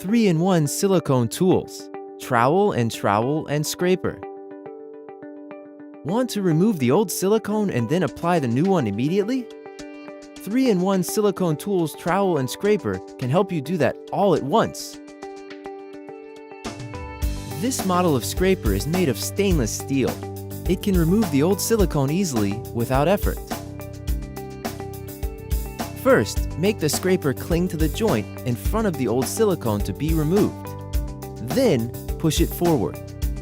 3-in-1 silicone tools, trowel and scraper. Want to remove the old silicone and then apply the new one immediately? 3-in-1 silicone tools trowel and scraper can help you do that all at once. This model of scraper is made of stainless steel. It can remove the old silicone easily without effort. First, make the scraper cling to the joint in front of the old silicone to be removed. Then, push it forward.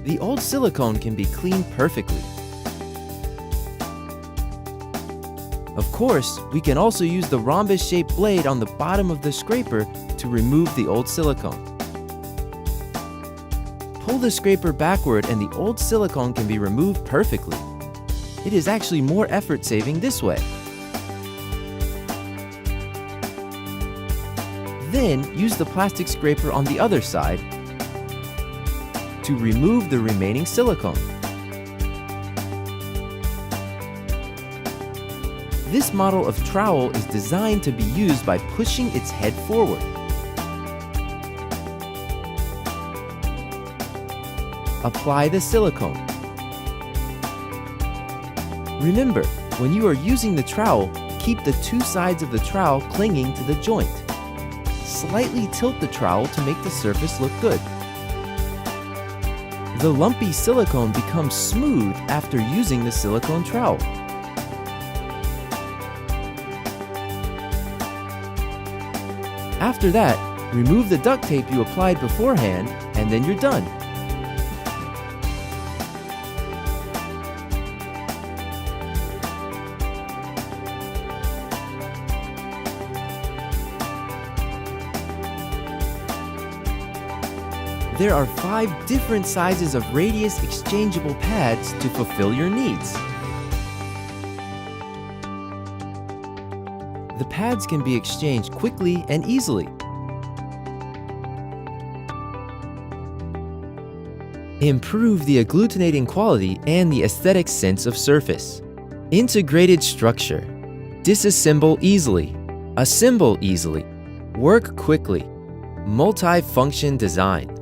The old silicone can be cleaned perfectly. Of course, we can also use the rhombus-shaped blade on the bottom of the scraper to remove the old silicone. Pull the scraper backward and the old silicone can be removed perfectly. It is actually more effort-saving this way. Then, use the plastic scraper on the other side to remove the remaining silicone. This model of trowel is designed to be used by pushing its head forward. Apply the silicone. Remember, when you are using the trowel, keep the two sides of the trowel clinging to the joint. Slightly tilt the trowel to make the surface look good. The lumpy silicone becomes smooth after using the silicone trowel. After that, remove the duct tape you applied beforehand, and then you're done. There are 5 different sizes of radius exchangeable pads to fulfill your needs. The pads can be exchanged quickly and easily. Improve the agglutinating quality and the aesthetic sense of surface. Integrated structure. Disassemble easily. Assemble easily. Work quickly. Multi-function design.